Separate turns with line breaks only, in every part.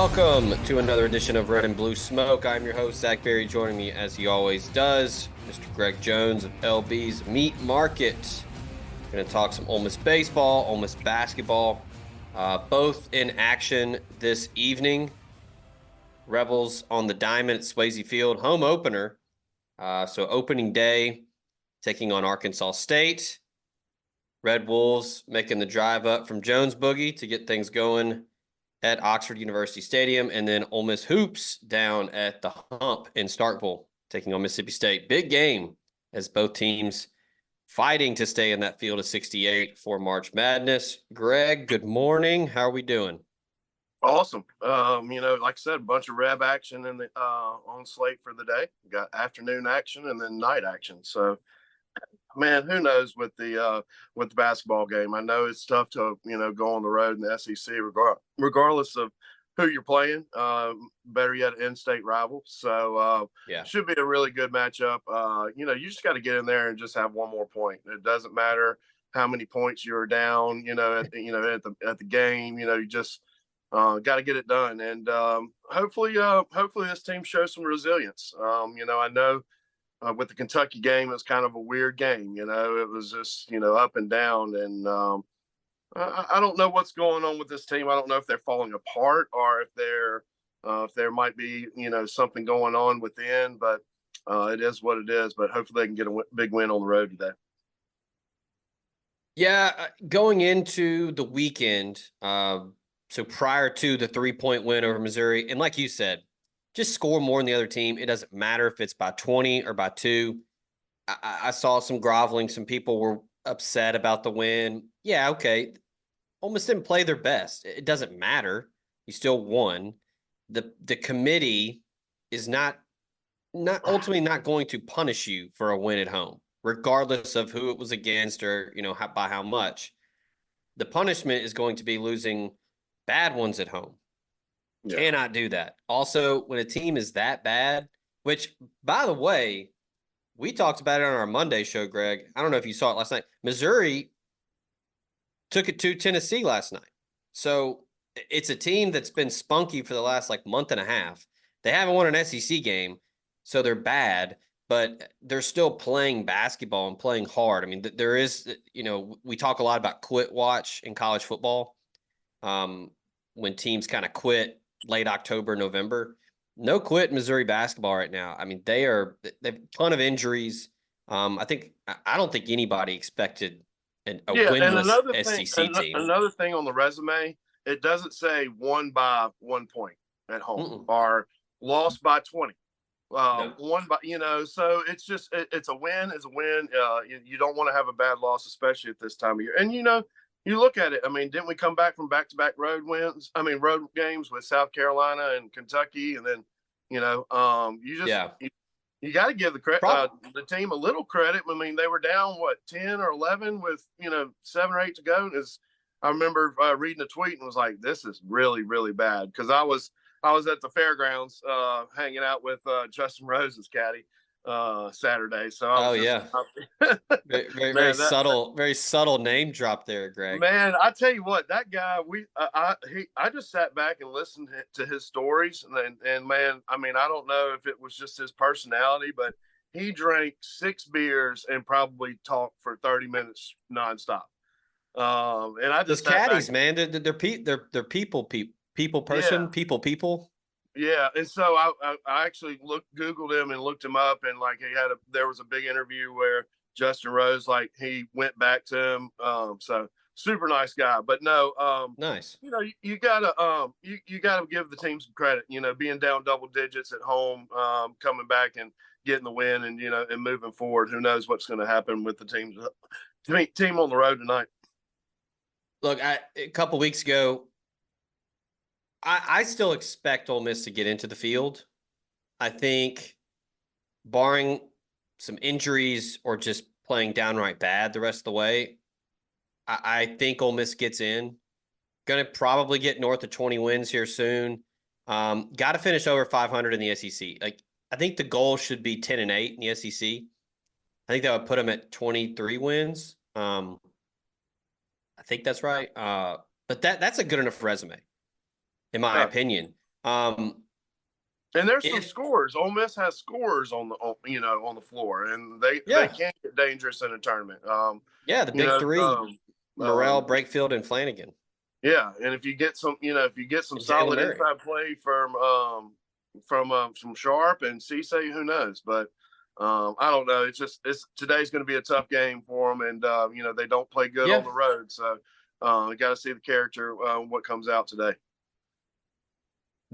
Welcome to another edition of Red and Blue Smoke. I'm your host, Zach Berry. Joining me, as he always does, Mr. Greg Jones of LB's Meat Market. Going to talk some Ole Miss baseball, Ole Miss basketball, both in action this evening. Rebels on the diamond at Swayze Field, home opener. So opening day, taking on Arkansas State. Red Wolves making the drive up from Jones Boogie to get things going at Oxford University Stadium, and then Ole Miss Hoops down at the Hump in Starkville, taking on Mississippi State. Big game as both teams fighting to stay in that field of 68 for March Madness. Greg, good morning. How are we doing?
Awesome. Like I said, a bunch of Reb action in the on slate for the day. We got afternoon action and then night action. So, man, who knows with the basketball game? I know it's tough to go on the road in the SEC, regardless of who you're playing. Better yet, in-state rival. So, should be a really good matchup. You just got to get in there and just have one more point. It doesn't matter how many points you're down. At the game. You just got to get it done, and hopefully this team shows some resilience. I know with the Kentucky game, it was kind of a weird game. It was just up and down, and I don't know what's going on with this team. I don't know if they're falling apart or if there might be something going on within, but it is what it is. But hopefully they can get a big win on the road today.
Yeah, going into the weekend. So prior to the 3-point win over Missouri, and like you said, just score more than the other team. It doesn't matter if it's by 20 or by 2. I saw some groveling. Some people were upset about the win. Yeah, okay. Almost didn't play their best. It doesn't matter. You still won. The committee is not ultimately not going to punish you for a win at home, regardless of who it was against or by how much. The punishment is going to be losing bad ones at home. Yeah. Cannot do that. Also, when a team is that bad, which, by the way, we talked about it on our Monday show, Greg. I don't know if you saw it last night. Missouri took it to Tennessee last night. So it's a team that's been spunky for the last month and a half. They haven't won an SEC game, so they're bad, but they're still playing basketball and playing hard. I mean, there is, we talk a lot about quit watch in college football. When teams kind of quit late October, November. No quit Missouri basketball right now. I mean, they've a ton of injuries. I don't think anybody expected a winless SEC team.
Another thing on the resume, it doesn't say won by 1 point at home or lost by 20. One by so it's just it's a win. It's a win. You don't want to have a bad loss, especially at this time of year. And you look at it. I mean, didn't we come back from back-to-back road games with South Carolina and Kentucky, and then you got to give the team a little credit. I mean, they were down 10 or 11 with 7 or 8 to go. I remember reading a tweet and was like, "This is really, really bad," because I was at the fairgrounds hanging out with Justin Rose's caddy Saturday. So
very subtle, very subtle name drop there, Greg.
Man, I tell you what, that guy, I just sat back and listened to his stories, and man, I mean, I don't know if it was just his personality, but he drank 6 beers and probably talked for 30 minutes nonstop. And I just
those caddies, man, they're people person,
yeah.
people.
Yeah, and so I actually Googled him and looked him up, and there was a big interview where Justin Rose, he went back to him. So super nice guy, but no,
nice.
You gotta you gotta give the team some credit. Being down double digits at home, coming back and getting the win, and and moving forward. Who knows what's going to happen with the team on the road tonight?
Look, a couple weeks ago, I still expect Ole Miss to get into the field. I think, barring some injuries or just playing downright bad the rest of the way, I think Ole Miss gets in. Going to probably get north of 20 wins here soon. Got to finish over 500 in the SEC. I think the goal should be 10-8 in the SEC. I think that would put them at 23 wins. I think that's right. But that's a good enough resume, in my opinion.
And there's some
If
scores. Ole Miss has scores on the floor, and they
yeah,
can get dangerous in a tournament.
yeah, the
You
big
know,
three, Morrell,
um,
Brakefield, and Flanagan,
yeah, and if you get some
and Jalen
solid
Murray.
inside play from Sharp and Cisse, who knows? But I don't know. It's today's going to be a tough game for them, and they don't play good on
Yeah,
the road, so you got to see the character what comes out today.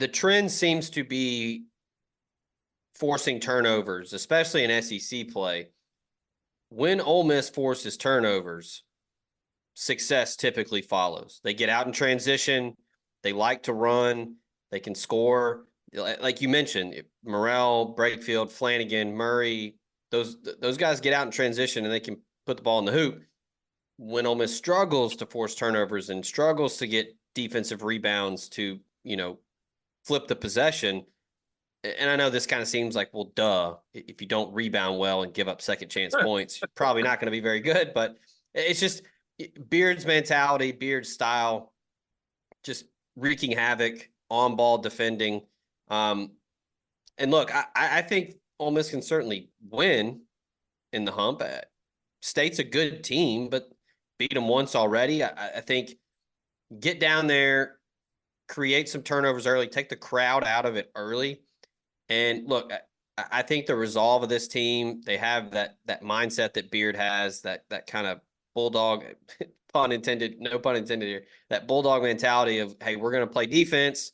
the trend seems to be forcing turnovers, especially in SEC play. When Ole Miss forces turnovers, success typically follows. They get out in transition. They like to run. They can score. Like you mentioned, Morrell, Brakefield, Flanagan, Murray, those guys get out in transition and they can put the ball in the hoop. When Ole Miss struggles to force turnovers and struggles to get defensive rebounds to, flip the possession, and I know this kind of seems like, well, duh, if you don't rebound well and give up second chance points, you're probably not going to be very good. But it's just Beard's mentality, Beard's style, just wreaking havoc on ball defending. And look, I think Ole Miss can certainly win in the hump. State's a good team, but beat them once already. I think get down there, create some turnovers early, take the crowd out of it early. And look, I think the resolve of this team, they have that mindset that Beard has, that kind of bulldog, pun intended, no pun intended here, that bulldog mentality of, hey, we're going to play defense,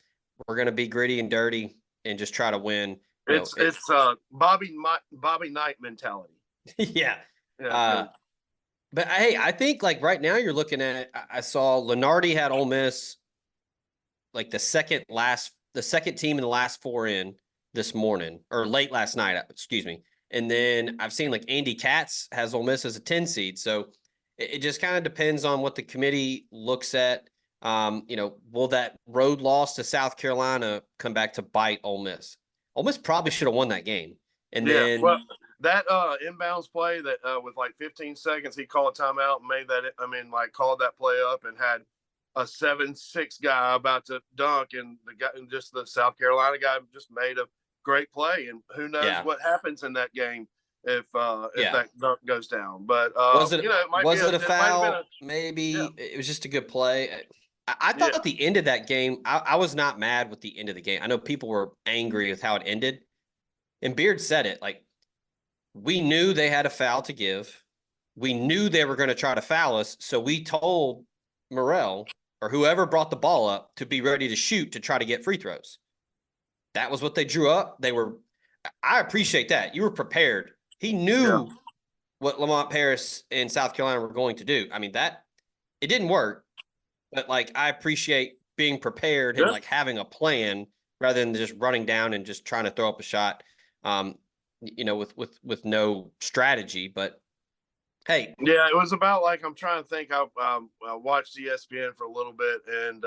we're going to be gritty and dirty, and just try to win.
It's Bobby Knight mentality.
Yeah.
Yeah,
But hey, I think like right now you're looking at, I saw Lenardi had Ole Miss like the second team in the last four in this morning or late last night, excuse me. And then I've seen like Andy Katz has Ole Miss as a 10 seed. So it just kind of depends on what the committee looks at. Will that road loss to South Carolina come back to bite Ole Miss? Ole Miss probably should have won that game. And
yeah.
then
Well, that inbounds play that with like 15 seconds, he called a timeout and made that. I mean, like called that play up and had a 7-6 guy about to dunk, and just the South Carolina guy just made a great play. And who knows
yeah,
what happens in that game if
yeah.
that dunk goes down. But
Was it
it might be
was it a
it might have been a
foul? Maybe it was just a good play. I
yeah
thought the end of that game, I was not mad with the end of the game. I know people were angry with how it ended. And Beard said it like, we knew they had a foul to give. We knew they were going to try to foul us. So we told Morrell or whoever brought the ball up to be ready to shoot to try to get free throws. That was what they drew up. I appreciate that. You were prepared. He
yeah
knew what Lamont Paris and South Carolina were going to do. I mean, it didn't work, but like I appreciate being prepared and
yeah.
like having a plan rather than just running down and just trying to throw up a shot. With no strategy. But hey,
Yeah, it was about like I'm trying to think. I watched ESPN for a little bit, and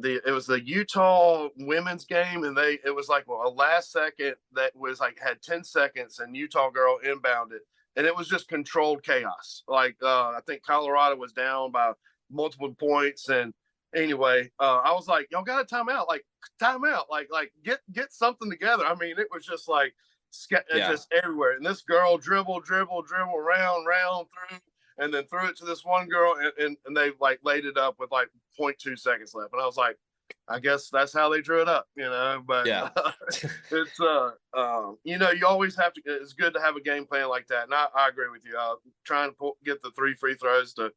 it was the Utah women's game, and it was like a last second that was like had 10 seconds, and Utah girl inbounded, and it was just controlled chaos. Like I think Colorado was down by multiple points, and anyway, I was like, y'all got a timeout, like get something together. I mean, it was just like
yeah,
just everywhere. And this girl dribble, round through, and then threw it to this one girl, and they like laid it up with like 0.2 seconds left. And I was like, I guess that's how they drew it up, But
yeah.
it's you always have to. It's good to have a game plan like that. And I agree with you. Trying to get the 3 free throws to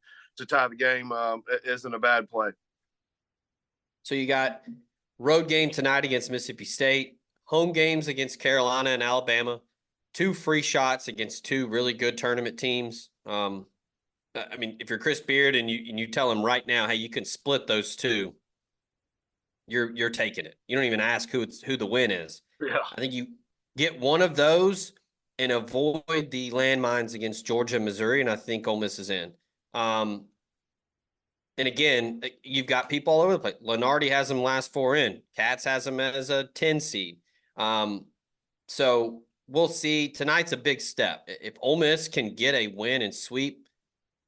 tie the game isn't a bad play.
So you got road game tonight against Mississippi State, home games against Carolina and Alabama, 2 free shots against 2 really good tournament teams. I mean, if you're Chris Beard and you tell him right now, hey, you can split those 2, you're taking it. You don't even ask who the win is.
Yeah.
I think you get one of those and avoid the landmines against Georgia and Missouri, and I think Ole Miss is in. And again, you've got people all over the place. Lenardi has them last 4 in. Katz has them as a 10 seed. So we'll see. Tonight's a big step. If Ole Miss can get a win and sweep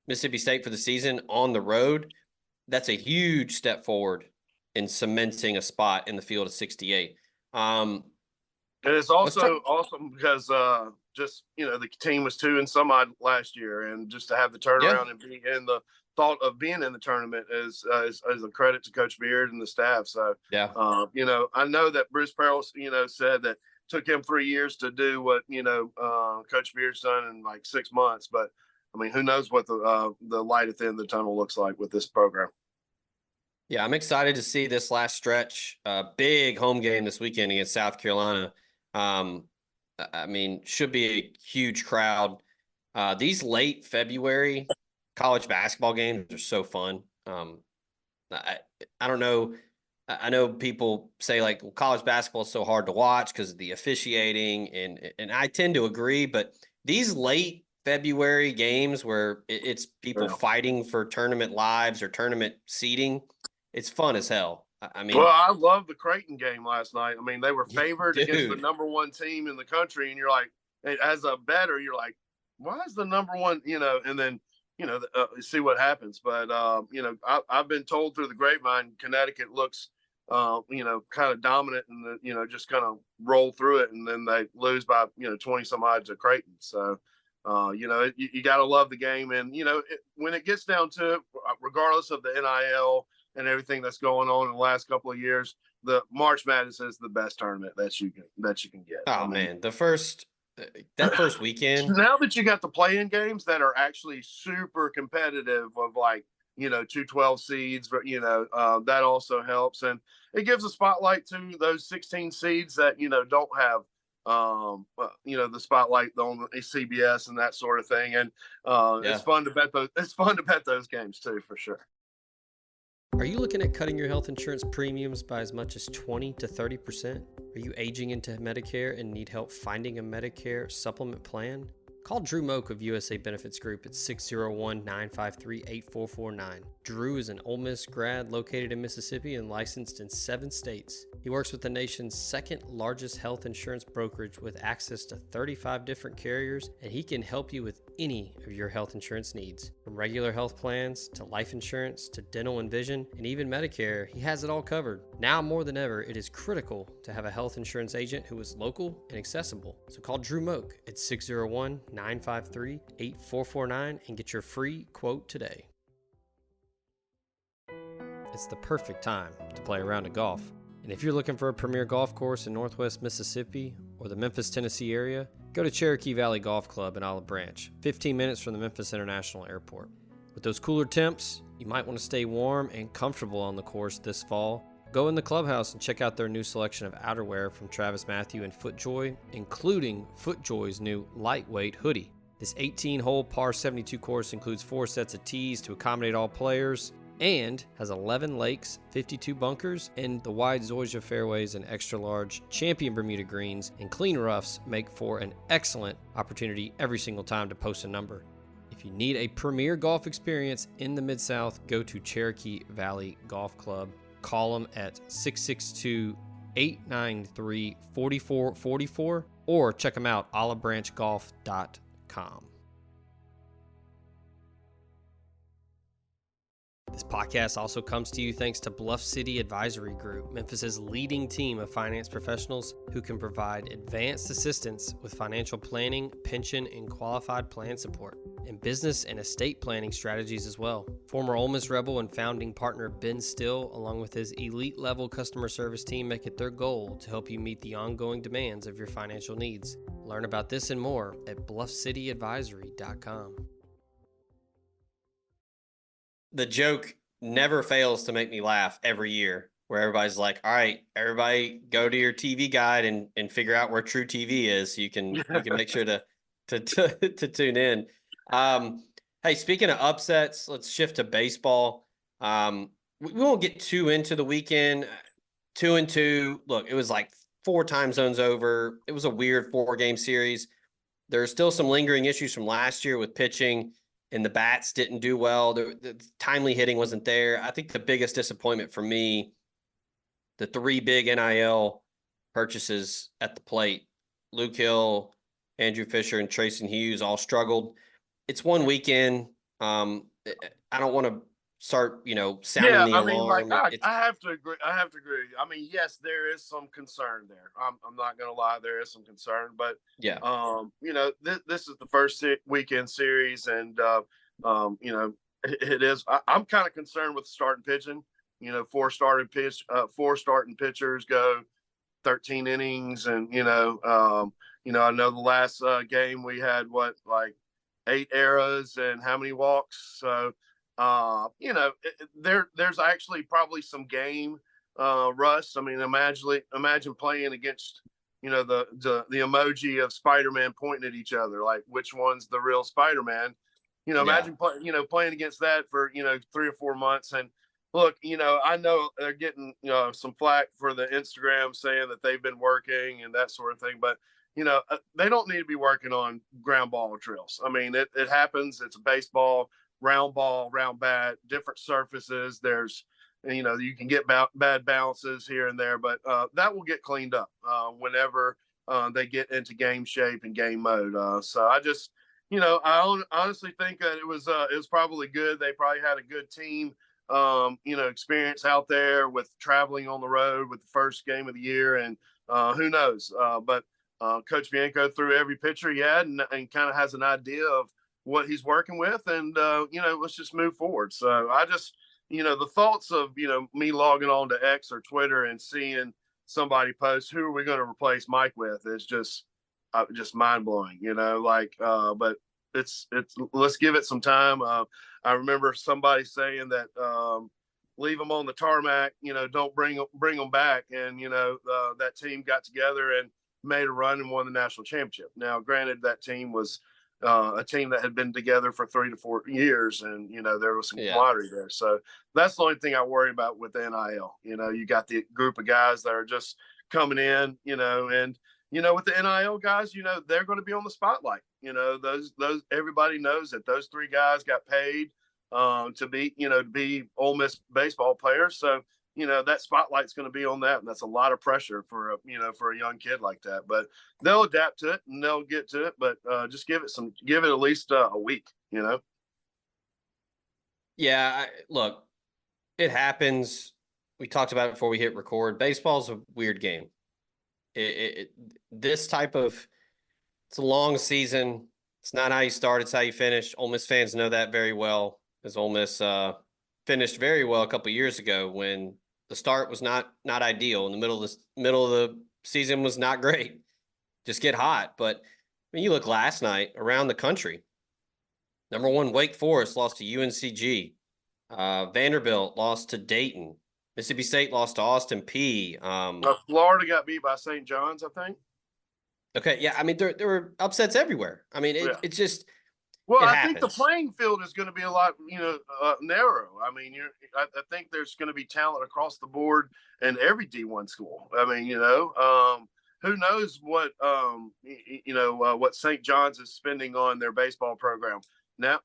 Mississippi State for the season on the road, that's a huge step forward in cementing a spot in the field of 68. Um,
And it's
let's talk.
also awesome because just the team was 2 and some odd last year, and just to have the
Yeah,
turnaround and be in the thought of being in the tournament is a credit to Coach Beard and the staff. So
yeah.
I know that Bruce Pearl said that took him 3 years to do what Coach Beard's done in like 6 months, but I mean, who knows what the light at the end of the tunnel looks like with this program.
Yeah, I'm excited to see this last stretch. Big home game this weekend against South Carolina. I mean, should be a huge crowd. These late February college basketball games are so fun. I, I don't know. I know people say like, well, college basketball is so hard to watch because of the officiating, and I tend to agree. But these late February games where it's people
Yeah.
fighting for tournament lives or tournament seeding, it's fun as hell. I
Well,
mean,
I love the Creighton game last night. I mean, they were favored against the
dude,
number 1 team in the country, and you're like, as a bettor, you're like, why is the number one? And then see what happens. But I've been told through the grapevine, Connecticut looks, kind of dominant, and just kind of roll through it, and then they lose by 20 some odds to Creighton. So. You got to love the game, and when it gets down to it, regardless of the NIL and everything that's going on in the last couple of years, the March Madness is the best tournament that you can get. I
oh
mean,
man, the first that first weekend,
now that you got the play-in games that are actually super competitive, of like 2-12 seeds, but that also helps, and it gives a spotlight to those 16 seeds that don't have the spotlight on CBS and that sort of thing, and
yeah.
it's fun to bet those games too, for sure.
Are you looking at cutting your health insurance premiums by as much as 20 to 30%? Are you aging into Medicare and need help finding a Medicare supplement plan? Call Drew Moak of USA Benefits Group at 601-953-8449. Drew is an Ole Miss grad located in Mississippi and licensed in 7 states. He works with the nation's second largest health insurance brokerage with access to 35 different carriers, and he can help you with any of your health insurance needs. From regular health plans to life insurance to dental and vision and even Medicare, he has it all covered. Now more than ever, it is critical to have a health insurance agent who is local and accessible. So call Drew Moak at 601-953-8449 and get your free quote today. It's the perfect time to play a round of golf. And if you're looking for a premier golf course in Northwest Mississippi or the Memphis, Tennessee area, go to Cherokee Valley Golf Club in Olive Branch, 15 minutes from the Memphis International Airport. With those cooler temps, you might want to stay warm and comfortable on the course this fall. Go in the clubhouse and check out their new selection of outerwear from Travis Matthew and FootJoy, including FootJoy's new lightweight hoodie. This 18-hole par 72 course includes 4 sets of tees to accommodate all players, and has 11 lakes, 52 bunkers, and the wide Zoysia fairways and extra-large champion Bermuda greens and clean roughs make for an excellent opportunity every single time to post a number. If you need a premier golf experience in the Mid-South, go to Cherokee Valley Golf Club. Call them at 662-893-4444 or check them out, olivebranchgolf.com. This podcast also comes to you thanks to Bluff City Advisory Group, Memphis's leading team of finance professionals who can provide advanced assistance with financial planning, pension, and qualified plan support, and business and estate planning strategies as well. Former Ole Miss Rebel and founding partner Ben Still, along with his elite-level customer service team, make it their goal to help you meet the ongoing demands of your financial needs. Learn about this and more at bluffcityadvisory.com. The joke never fails to make me laugh every year, where everybody's like, all right, everybody go to your TV guide and figure out where True TV is so you can make sure to tune in. Hey, speaking of upsets, let's shift to baseball. We won't get too into the weekend. 2-2. Look, it was like 4 time zones over. It was a weird 4-game series. There's still some lingering issues from last year with pitching, and the bats didn't do well. The timely hitting wasn't there. I think the biggest disappointment for me, the 3 big NIL purchases at the plate, Luke Hill, Andrew Fisher, and Trayson Hughes all struggled. It's one weekend. I don't want to start, you know, sounding
Yeah,
the
I mean, like
alarm.
I,
It's
I have to agree. I have to agree. I mean, yes, there is some concern there. I'm not gonna lie, there is some concern, but
yeah,
you know, this is the first weekend series, and you know, it is. I'm kind of concerned with starting pitching. You know, four starting pitchers go 13 innings, and I know the last game we had what, like 8 errors and how many walks. So, there's actually probably some game rust. I mean, imagine playing against, the emoji of Spider-Man pointing at each other, like which one's the real Spider-Man.
yeah,
Imagine playing against that for 3 or 4 months. And look, I know they're getting some flack for the Instagram saying that they've been working and that sort of thing, but they don't need to be working on ground ball drills. I mean, it happens. It's a baseball, ball, round bat, different surfaces. There's, you can get bad bounces here and there, but that will get cleaned up whenever they get into game shape and game mode. So I just, I honestly think that it was probably good. They probably had a good team, experience out there with traveling on the road with the first game of the year, and who knows, but Coach Bianco threw every pitcher he had, and kind of has an idea of what he's working with, and let's just move forward. So I just, the thoughts of me logging on to X or Twitter and seeing somebody post, who are we going to replace Mike with, is just mind blowing. But it's let's give it some time. I remember somebody saying that leave them on the tarmac, don't bring them back, and that team got together and made a run and won the national championship. Now, granted, that team was a team that had been together for 3 to 4 years, and there was some
yeah.
camaraderie there. So that's the only thing I worry about with the NIL. You got the group of guys that are just coming in, and with the NIL guys, they're going to be on the spotlight. Those everybody knows that those three guys got paid to be Ole Miss baseball players. So that spotlight's going to be on that, and that's a lot of pressure for a young kid like that. But they'll adapt to it and they'll get to it. But just give it at least a week.
Yeah, look, it happens. We talked about it before we hit record. Baseball's a weird game. This type of, it's a long season. It's not how you start, it's how you finish. Ole Miss fans know that very well, as Ole Miss finished very well a couple of years ago when the start was not ideal. In the middle of the season was not great. Just get hot. But I mean, you look last night around the country. Number one, Wake Forest lost to UNCG. Vanderbilt lost to Dayton. Mississippi State lost to Austin P.
Florida got beat by St. John's, I think.
Okay, yeah, I mean there were upsets everywhere. I mean it's just
well,
it
I think the
happens.
playing field is going to be a lot narrow. I mean, I think there's going to be talent across the board in every D1 school. I mean, who knows what what St. John's is spending on their baseball program. Now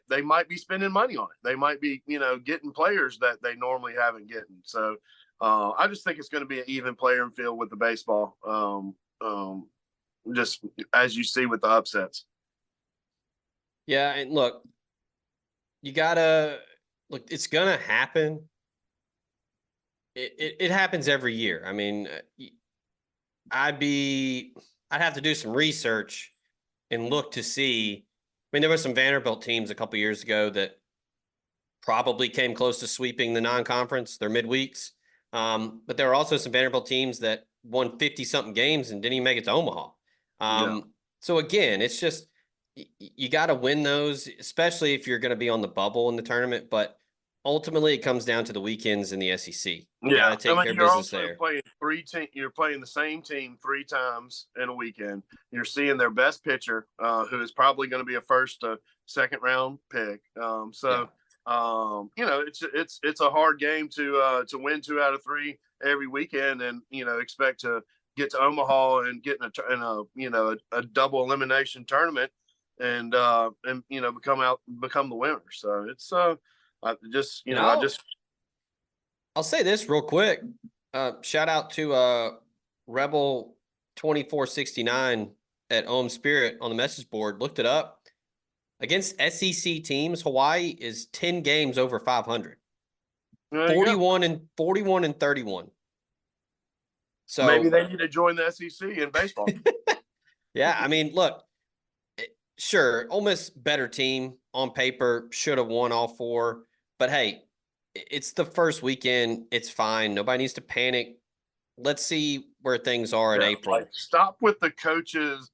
they might be spending money on it. They might be getting players that they normally haven't getting. So I just think it's going to be an even player field with the baseball. Just as you see with the upsets.
Yeah, and look, you gotta look. It's gonna happen. It happens every year. I mean, I'd have to do some research and look to see. I mean, there were some Vanderbilt teams a couple years ago that probably came close to sweeping the non-conference, their midweeks. But there were also some Vanderbilt teams that won 50-something games and didn't even make it to Omaha.
Yeah.
So again, it's just you got to win those, especially if you're going to be on the bubble in the tournament. But ultimately, it comes down to the weekends in the SEC. You got to take care of
you're
business
also
there.
playing you're playing the same team 3 times in a weekend. You're seeing their best pitcher, who is probably going to be a first to second round pick. It's a hard game to win 2 out of 3 every weekend, and expect to get to Omaha and get in a double elimination tournament, and become the winner. So it's
I'll say this real quick. Shout out to Rebel 2469 at Ohm Spirit on the message board. Looked it up. against SEC teams, Hawaii is 10 games over 500.
There you go.
41 and 31.
Maybe
So
they need to join the SEC in baseball.
yeah, I mean, look, sure, Ole Miss better team on paper, should have won all four, but hey, it's the first weekend. It's fine. Nobody needs to panic. Let's see where things are in
Yeah,
April.
like stop with the coaches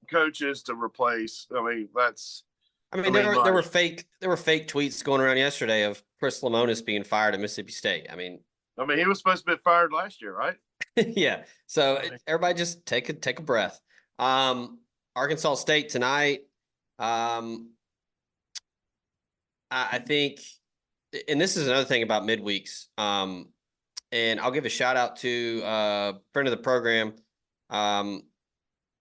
to replace. I mean, that's.
I mean, there were fake tweets going around yesterday of Chris Lemonis being fired at Mississippi State. I mean,
he was supposed to be fired last year, right?
yeah. So everybody just take a breath. Arkansas State tonight. I think, and this is another thing about midweeks. And I'll give a shout out to a friend of the program,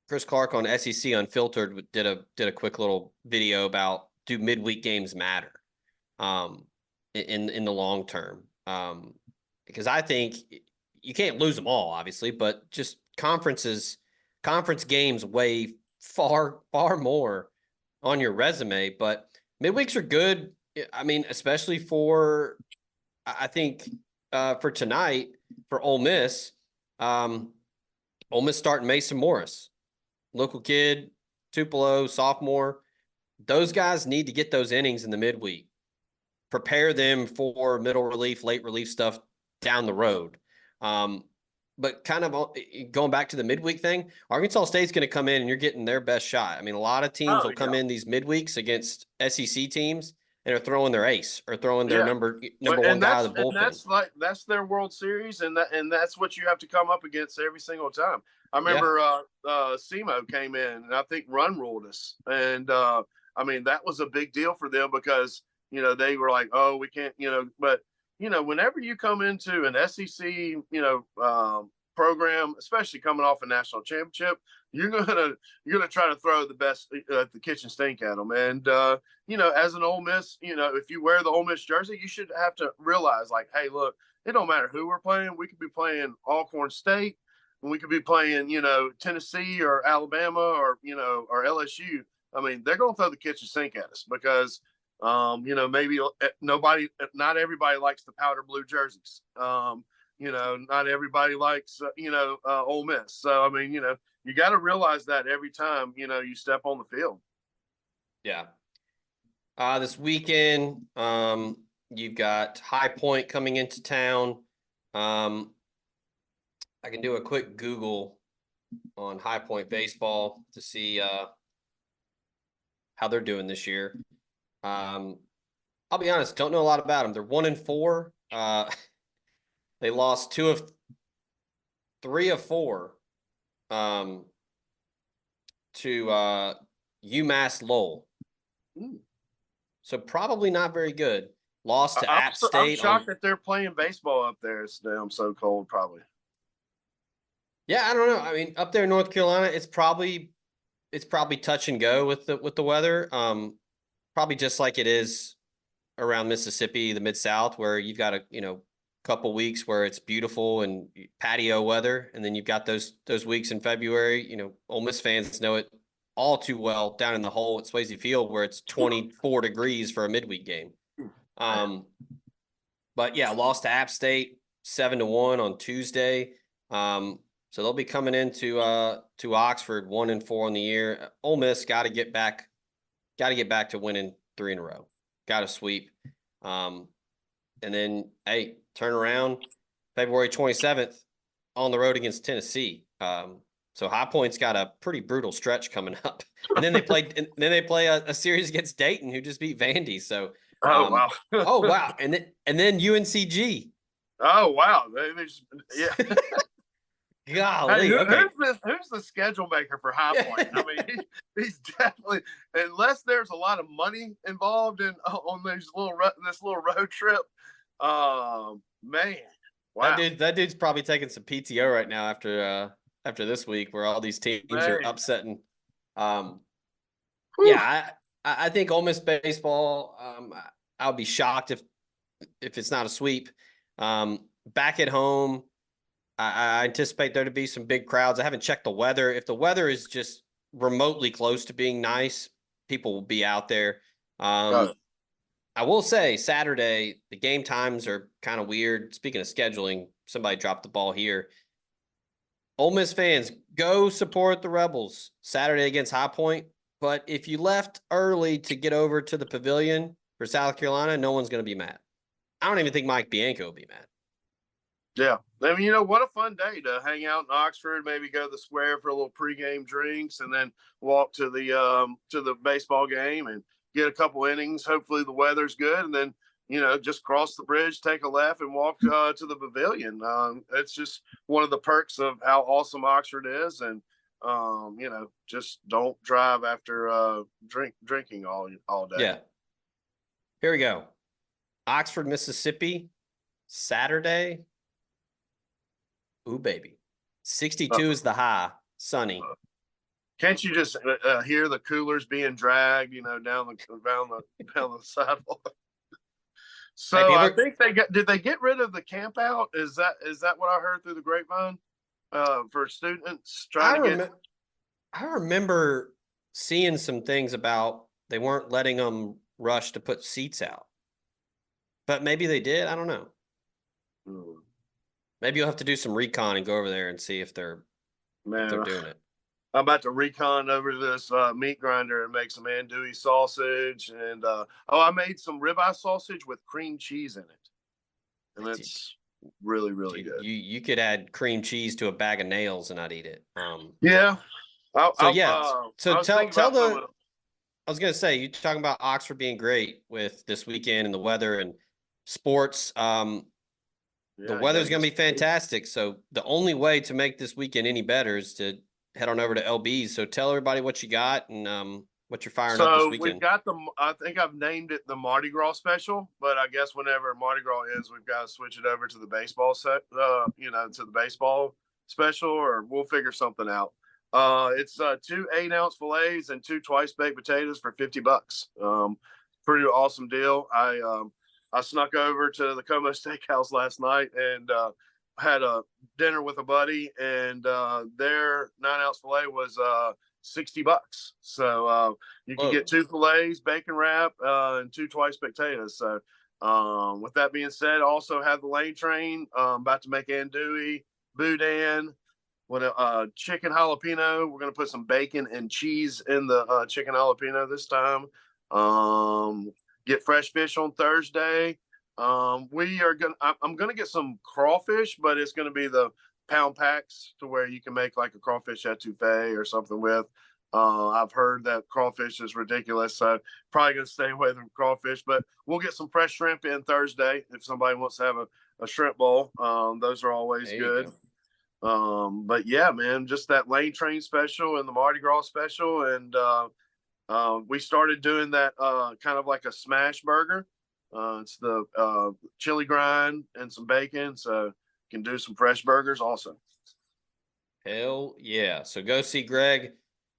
Chris Clark on SEC Unfiltered did a quick little video about, do midweek games matter in the long term? Because I think you can't lose them all, obviously, but just conference games weigh far more on your resume. But midweeks are good. I mean, especially for, I think, for tonight for Ole Miss. Ole Miss starting Mason Morris, local kid, Tupelo, sophomore. Those guys need to get those innings in the midweek. Prepare them for middle relief, late relief stuff down the road. But kind of going back to the midweek thing, Arkansas State's going to come in and you're getting their best shot. I mean, a lot of teams will come in these midweeks against SEC teams and are throwing their ace or throwing their number one guy out of the bullpen.
And that's their World Series, and that's what you have to come up against every single time. I remember SEMO came in, and I think run ruled us, and I mean that was a big deal for them because they were like, oh, we can't, but whenever you come into an SEC, program, especially coming off a national championship, you're gonna try to throw the best at the kitchen sink at them. And as an Ole Miss, if you wear the Ole Miss jersey, you should have to realize, like, hey, look, it don't matter who we're playing. We could be playing Alcorn State, and we could be playing, Tennessee or Alabama or or LSU. I mean, they're gonna throw the kitchen sink at us because maybe not everybody likes the powder blue jerseys. Not everybody likes, Ole Miss. So, I mean, you got to realize that every time, you step on the field.
Yeah. This weekend, you've got High Point coming into town. I can do a quick Google on High Point baseball to see how they're doing this year. I'll be honest, don't know a lot about them. They're 1-4. They lost 3 of 4 to UMass Lowell. So probably not very good. Lost to App State.
I'm shocked that they're playing baseball up there. It's damn so cold, probably.
Yeah, I don't know. I mean, up there in North Carolina, it's probably touch and go with the weather. Probably just like it is around Mississippi, the Mid-South, where you've got a couple weeks where it's beautiful and patio weather, and then you've got those weeks in February. Ole Miss fans know it all too well down in the hole at Swayze Field where it's 24 degrees for a midweek game. But yeah, lost to App State 7-1 on Tuesday. So they'll be coming into to Oxford 1-4 on the year. Ole Miss got to get back to winning 3 in a row. Got to sweep. And then, hey, turn around February 27th on the road against Tennessee. So High Point's got a pretty brutal stretch coming up. And then they play a series against Dayton, who just beat Vandy. So
wow.
Oh wow. And then UNCG.
Oh wow. Yeah.
Golly.
Hey,
okay.
Who's the schedule maker for High Point? I mean, he's definitely, unless there's a lot of money involved on this little road trip. Man, wow.
That dude's probably taking some PTO right now after this week, where all these teams are upsetting. Yeah, I think Ole Miss baseball. I'll be shocked if it's not a sweep. Back at home, I anticipate there to be some big crowds. I haven't checked the weather. If the weather is just remotely close to being nice, people will be out there.
Oh,
I will say Saturday, the game times are kind of weird. Speaking of scheduling, somebody dropped the ball here. Ole Miss fans, go support the Rebels Saturday against High Point. But if you left early to get over to the pavilion for South Carolina, no one's going to be mad. I don't even think Mike Bianco will be mad.
yeah. I mean, what a fun day to hang out in Oxford, maybe go to the square for a little pregame drinks, and then walk to the baseball game and get a couple innings. Hopefully the weather's good, and then just cross the bridge, take a left, and walk to the pavilion. It's just one of the perks of how awesome Oxford is, and just don't drive after drinking all day.
Yeah. Here we go. Oxford, Mississippi, Saturday. Ooh, baby. 62 is the high, sunny.
Can't you just hear the coolers being dragged, down the sidewalk?
Hey,
So I
people,
think did they get rid of the camp out? Is that what I heard through the grapevine? For students
I
trying to get.
I remember seeing some things about they weren't letting them rush to put seats out. But maybe they did. I don't know.
Hmm,
Maybe you'll have to do some recon and go over there and see if they're
man,
doing it.
I'm about to recon over to this meat grinder and make some andouille sausage, and I made some ribeye sausage with cream cheese in it, and it's really really
Dude,
good.
you could add cream cheese to a bag of nails and I'd eat it.
Yeah,
So yeah, so
I was thinking
tell
about some
the
of.
I was gonna say you talking about Oxford being great with this weekend and the weather and sports. The
Yeah, you got to
weather's
get
gonna
some.
be fantastic. So the only way to make this weekend any better is to head on over to LB's. So tell everybody what you got and what you're firing up this
So we've
weekend.
got I think I've named it the Mardi Gras special, but I guess whenever Mardi Gras ends, we've got to switch it over to the baseball to the baseball special, or we'll figure something out. It's 2 8-ounce fillets and 2 twice baked potatoes for $50. Pretty awesome deal. I snuck over to the Como Steakhouse last night and had a dinner with a buddy, and their 9-ounce fillet was $60. So you can get
Whoa.
2 fillets, bacon wrap, and 2 twice potatoes. So with that being said, also have the lane train. About to make andouille, boudin, with a chicken jalapeno. We're gonna put some bacon and cheese in the chicken jalapeno this time. Get fresh fish on Thursday. I'm gonna get some crawfish, but it's gonna be the pound packs to where you can make like a crawfish etouffee or something with. I've heard that crawfish is ridiculous, so probably gonna stay away from crawfish. But we'll get some fresh shrimp in Thursday if somebody wants to have a shrimp bowl. Those are always
There you
good.
go.
But yeah, man, just that lane train special and the Mardi Gras special, and we started doing that kind of like a smash burger. It's the chili grind and some bacon, so you can do some fresh burgers also.
Hell yeah. So go see Greg,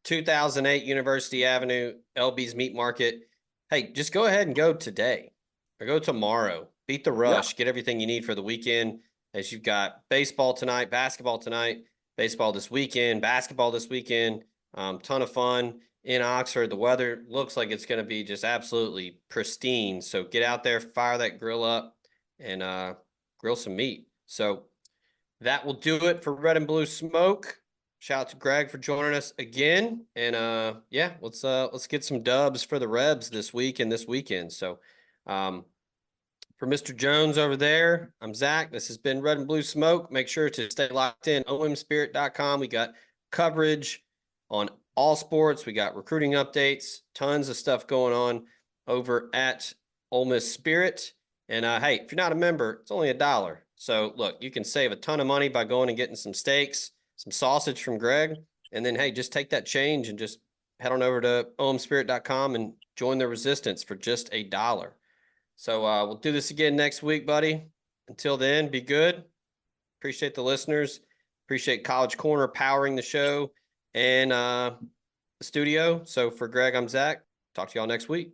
2008 University Avenue, LB's Meat Market. Hey, just go ahead and go today or go tomorrow. Beat the
Yeah.
rush. Get everything you need for the weekend as you've got baseball tonight, basketball tonight, baseball this weekend, basketball this weekend. Ton of fun in Oxford. The weather looks like it's going to be just absolutely pristine. So get out there, fire that grill up, and grill some meat. So that will do it for Red and Blue Smoke. Shout out to Greg for joining us again. And yeah, let's get some dubs for the Rebs this week and this weekend. So for Mr. Jones over there, I'm Zach. This has been Red and Blue Smoke. Make sure to stay locked in. omspirit.com. We got coverage on all sports. We got recruiting updates, tons of stuff going on over at Ole Miss Spirit. And hey, if you're not a member, it's only $1. So look, you can save a ton of money by going and getting some steaks, some sausage from Greg. And then, hey, just take that change and just head on over to omspirit.com and join the resistance for just $1. So we'll do this again next week, buddy. Until then, be good. Appreciate the listeners. Appreciate College Corner powering the show and the studio. So for Greg, I'm Zach. Talk to y'all next week.